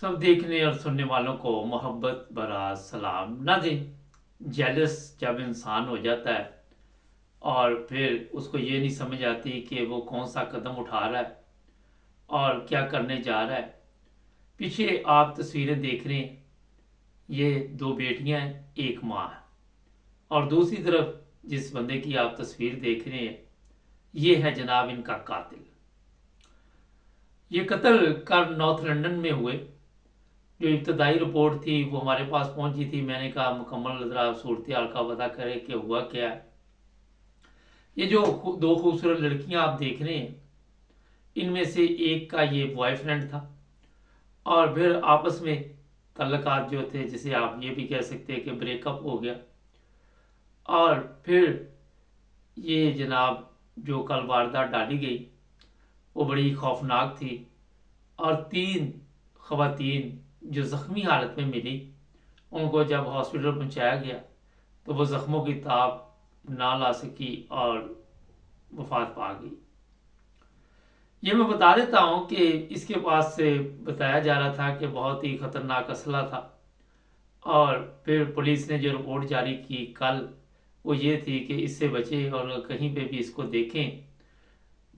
सब देखने और सुनने वालों को मोहब्बत भरा सलाम। नाज़रीन, जेलस जब इंसान हो जाता है और फिर उसको ये नहीं समझ आती कि वो कौन सा कदम उठा रहा है और क्या करने जा रहा है। पीछे आप तस्वीरें देख रहे हैं, ये दो बेटियां हैं, एक माँ है। और दूसरी तरफ जिस बंदे की आप तस्वीर देख रहे हैं, ये है जनाब इनका कातिल। ये कत्ल कल नॉर्थ लंदन में हुए। जो इब्तदाई रिपोर्ट थी वो हमारे पास पहुंची थी। मैंने कहा मुकम्मल ज़रा सूरत हाल का पता करे कि हुआ क्या है। ये जो दो खूबसूरत लड़कियां आप देख रहे हैं, इनमें से एक का ये बॉयफ्रेंड था और फिर आपस में तल्लकात जो थे, जिसे आप ये भी कह सकते हैं कि ब्रेकअप हो गया। और फिर ये जनाब जो कल वारदात डाली गई वो बड़ी खौफनाक थी। और 3 खवातीन जो ज़ख्मी हालत में मिली, उनको जब हॉस्पिटल पहुंचाया गया तो वो ज़ख्मों की ताप ना ला सकी और वफात पा गई। ये मैं बता देता हूँ कि इसके पास से बताया जा रहा था कि बहुत ही ख़तरनाक असला था। और फिर पुलिस ने जो रिपोर्ट जारी की कल, वो ये थी कि इससे बचे और कहीं पे भी इसको देखें,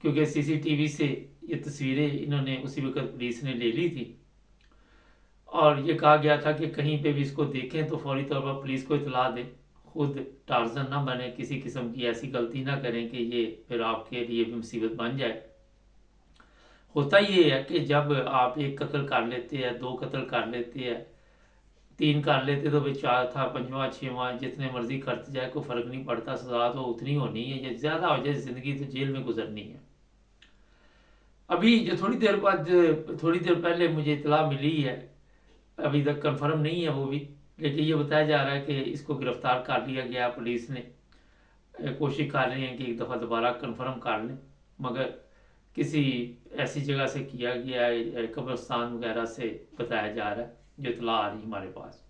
क्योंकि सीसीटीवी से ये तस्वीरें इन्होंने उसी वक्त पुलिस ने ले ली थी। और ये कहा गया था कि कहीं पे भी इसको देखें तो फौरी तौर पर पुलिस को इतला दें। खुद टार्जन ना बने, किसी किस्म की ऐसी गलती ना करें कि ये फिर आपके लिए भी मुसीबत बन जाए। होता ये है कि जब आप एक कत्ल कर लेते हैं, 2 कत्ल कर लेते हैं, 3 कर लेते तो फिर 4 था, 5वां 6वां जितने मर्जी करते जाए कोई फ़र्क नहीं पड़ता। सजा तो उतनी होनी है, या ज़्यादा हो जाए ज़िंदगी तो जेल में गुजरनी है। अभी जो थोड़ी देर पहले मुझे इतला मिली है, अभी तक कंफर्म नहीं है वो भी, लेकिन ये बताया जा रहा है कि इसको गिरफ्तार कर लिया गया। पुलिस ने कोशिश कर रहे हैं कि एक दफ़ा दोबारा कंफर्म कर लें, मगर किसी ऐसी जगह से किया गया है, कब्रिस्तान वगैरह से बताया जा रहा है, जो इतला आ रही हमारे पास।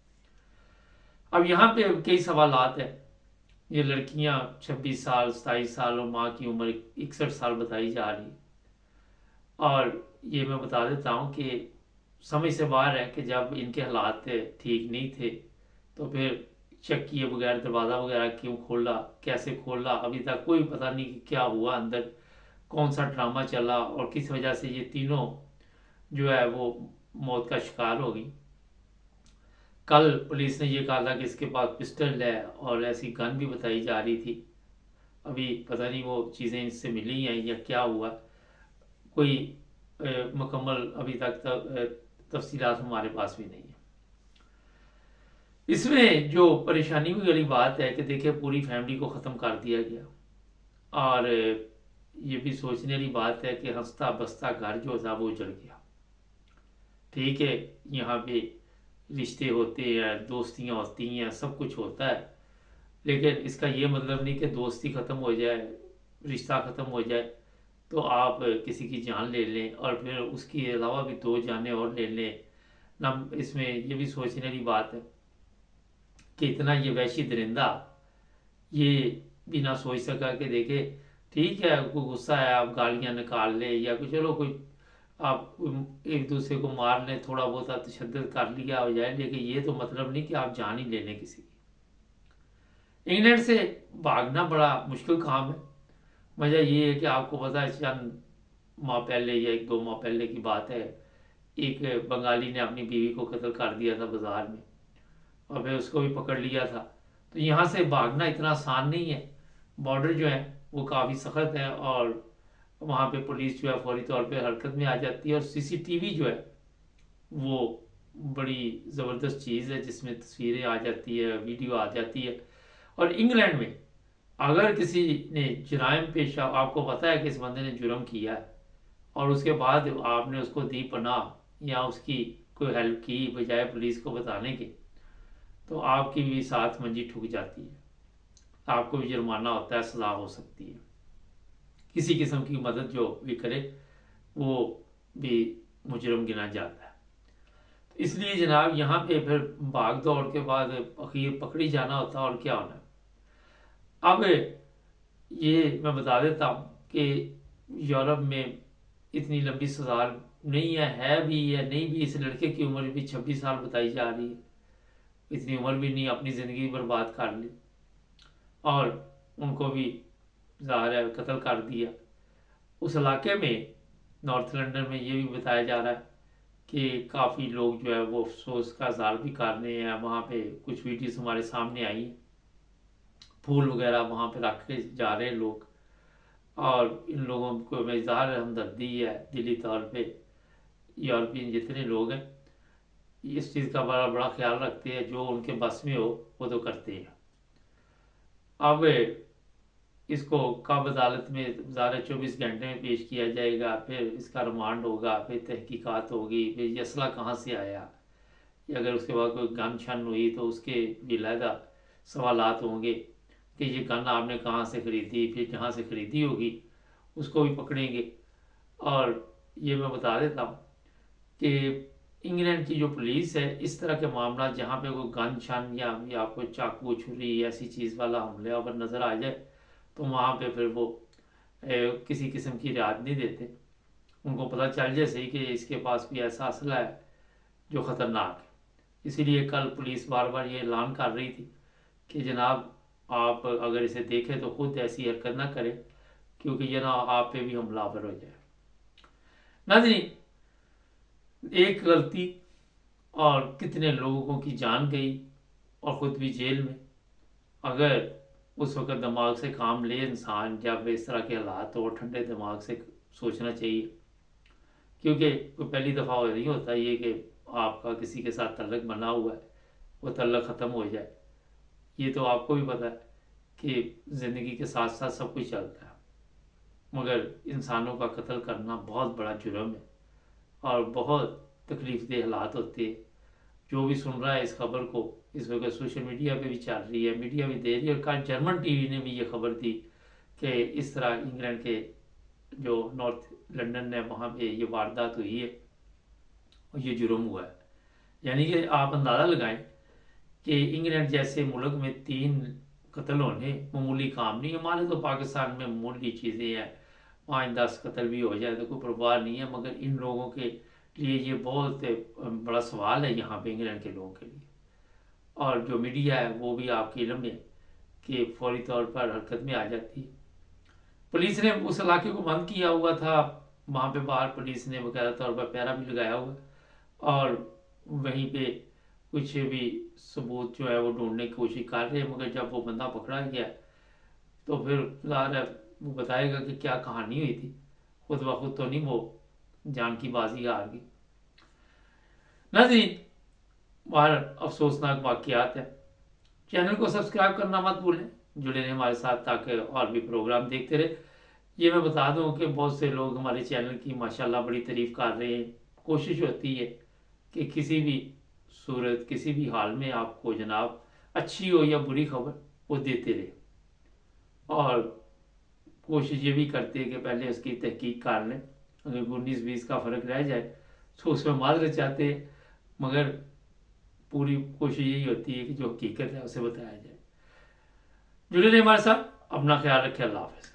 अब यहाँ पे कई सवालात है। ये लड़कियाँ 26 साल 27 साल और माँ की उम्र 61 साल बताई जा रही है। और ये मैं बता देता हूँ कि समझ से बाहर है कि जब इनके हालात ठीक नहीं थे तो फिर चेक किए बगैर दरवाज़ा वगैरह क्यों खोला, कैसे खोला, अभी तक कोई पता नहीं कि क्या हुआ अंदर, कौन सा ड्रामा चला और किस वजह से ये तीनों जो है वो मौत का शिकार हो गई। कल पुलिस ने ये कहा था कि इसके पास पिस्टल है और ऐसी गन भी बताई जा रही थी। अभी पता नहीं वो चीज़ें इससे मिली हैं या क्या हुआ, कोई मुकम्मल अभी तक तफसीलात हमारे पास भी नहीं है। इसमें जो परेशानी वाली बात है कि देखिए पूरी फैमिली को ख़त्म कर दिया गया। और ये भी सोचने वाली बात है कि हंसता बसता घर जो था वो उजड़ गया। ठीक है, यहाँ पे रिश्ते होते हैं, दोस्तियाँ होती हैं, सब कुछ होता है, लेकिन इसका ये मतलब नहीं कि दोस्ती ख़त्म हो जाए, रिश्ता ख़त्म हो जाए तो आप किसी की जान ले लें और फिर उसके अलावा भी 2 जानें और ले लें ना। इसमें ये भी सोचने वाली बात है कि इतना ये वहशी दरिंदा ये भी ना सोच सका कि देखे ठीक है कोई गुस्सा है आप गालियाँ निकाल ले या कुछ, चलो कोई आप एक दूसरे को मार लें, थोड़ा बहुत तशद्दुद कर लिया हो जाए, लेकिन ये तो मतलब नहीं कि आप जान ही ले लें किसी की। इंग्लैंड से भागना बड़ा मुश्किल काम है। वजह ये है कि आपको पता है चंद माह पहले या 1-2 माह पहले की बात है, एक बंगाली ने अपनी बीवी को कत्ल कर दिया था बाजार में और फिर उसको भी पकड़ लिया था। तो यहाँ से भागना इतना आसान नहीं है। बॉर्डर जो है वो काफ़ी सख्त है और वहाँ पे पुलिस जो है फौरी तौर पे हरकत में आ जाती है। और सीसीटीवी जो है वो बड़ी ज़बरदस्त चीज़ है जिसमें तस्वीरें आ जाती है, वीडियो आ जाती है। और इंग्लैंड में अगर किसी ने जराइम पेशा, आपको पता है कि इस बंदे ने जुर्म किया है और उसके बाद आपने उसको दी पनाह या उसकी कोई हेल्प की बजाय पुलिस को बताने के, तो आपकी भी 7 मंजी ठुक जाती है, आपको भी जुर्माना होता है, सज़ा हो सकती है। किसी किस्म की मदद जो भी करे वो भी मुजरम गिना जाता है। तो इसलिए जनाब यहाँ पे फिर भाग दौड़ के बाद आखिर पकड़ी जाना होता है और क्या होना है। अब ये मैं बता देता हूँ कि यूरोप में इतनी लंबी सज़ा नहीं है भी या नहीं भी, इस लड़के की उम्र भी 26 साल बताई जा रही है, इतनी उम्र भी नहीं, अपनी ज़िंदगी बर्बाद कर ली और उनको भी ज़ाहिर है कत्ल कर दिया। उस इलाके में नॉर्थ लंदन में ये भी बताया जा रहा है कि काफ़ी लोग जो है वो अफसोस का इज़हार भी कर रहे हैं। वहाँ पे कुछ वीडियोस हमारे सामने आई हैं, फूल वगैरह वहाँ पे रख के जा रहे हैं लोग, और इन लोगों को में इज़हार हमदर्दी है दिली तौर पे। यूरोपियन जितने लोग हैं इस चीज़ का बड़ा बड़ा ख्याल रखते हैं, जो उनके बस में हो वो तो करते हैं। अब इसको कब अदालत में ज़ाहिर 24 घंटे में पेश किया जाएगा, फिर इसका रिमांड होगा, फिर तहकीकात होगी, फिर ये असला कहाँ से आया, या अगर उसके बाद कोई गन छन हुई तो उसके भी अलहदा सवालात होंगे कि ये गन आपने कहाँ से ख़रीदी, फिर जहाँ से ख़रीदी होगी उसको भी पकड़ेंगे। और ये मैं बता देता हूँ कि इंग्लैंड की जो पुलिस है, इस तरह के मामला जहाँ पे कोई गन छन या कोई चाकू छुरी ऐसी चीज़ वाला हमलावर नज़र आ जाए तो वहाँ पे फिर वो किसी किस्म की रियायत नहीं देते। उनको पता चल जाए सही कि इसके पास भी ऐसा असला है जो ख़तरनाक है। इसीलिए कल पुलिस बार बार ये ऐलान कर रही थी कि जनाब आप अगर इसे देखें तो खुद ऐसी हरकत ना करें, क्योंकि ये ना आप पे भी हमलावर हो जाए। नाज़रीन, एक गलती और कितने लोगों की जान गई और ख़ुद भी जेल में। अगर उस वक़्त दिमाग से काम ले इंसान, जब इस तरह के हालात हो, ठंडे दिमाग से सोचना चाहिए, क्योंकि कोई पहली दफ़ा नहीं होता ये कि आपका किसी के साथ तल्लक बना हुआ है वो तल्लक ख़त्म हो जाए। ये तो आपको भी पता है कि ज़िंदगी के साथ साथ सब कुछ चलता है, मगर इंसानों का कत्ल करना बहुत बड़ा जुर्म है और बहुत तकलीफ़देह हालात होते हैं। जो भी सुन रहा है इस खबर को, इस वक्त सोशल मीडिया पे भी चल रही है, मीडिया भी दे रही है, और कल जर्मन टीवी ने भी ये खबर दी कि इस तरह इंग्लैंड के जो नॉर्थ लंदन है वहाँ पे ये वारदात हुई है और ये जुर्म हुआ है। यानी कि आप अंदाज़ा लगाएं कि इंग्लैंड जैसे मुल्क में 3 कत्ल होने मामूली काम नहीं है। हमारे तो पाकिस्तान में मामूली चीज़ें हैं, 5-10 कत्ल भी हो जाए तो कोई परवाह नहीं है, मगर इन लोगों के लिए ये बहुत बड़ा सवाल है यहाँ पे इंग्लैंड के लोगों के लिए। और जो मीडिया है वो भी आपके इल्म में कि फौरी तौर पर हरकत में आ जाती है। पुलिस ने उस इलाके को बंद किया हुआ था, वहाँ पे बाहर पुलिस ने बकायदा तौर पर पहरा भी लगाया हुआ, और वहीं पे कुछ भी सबूत जो है वो ढूंढने की कोशिश कर रहे हैं, मगर जब वो बंदा पकड़ा गया तो फिर ज़ाहिर है वो बताएगा कि क्या कहानी हुई थी। खुद ब खुद तो नहीं वो जान की बाजी हार गई। नाज़रीन, बाहर अफसोसनाक वाक़यात है। चैनल को सब्सक्राइब करना मत भूलें, जुड़े रहें हमारे साथ ताकि और भी प्रोग्राम देखते रहे। ये मैं बता दूं कि बहुत से लोग हमारे चैनल की माशाल्लाह बड़ी तारीफ़ कर रहे हैं। कोशिश होती है कि किसी भी सूरत किसी भी हाल में आपको जनाब अच्छी हो या बुरी खबर वो देते रहे, और कोशिश ये भी करते हैं कि पहले उसकी तहकीक कर लें। अगर 19-20 का फ़र्क रह जाए तो उसमें माजरत चाहते हैं, मगर पूरी कोशिश यही होती है कि जो हकीकत है उसे बताया जाए। जुड़े रहिए हमारे साथ, अपना ख्याल रखें। अल्लाह हाफ़िज़।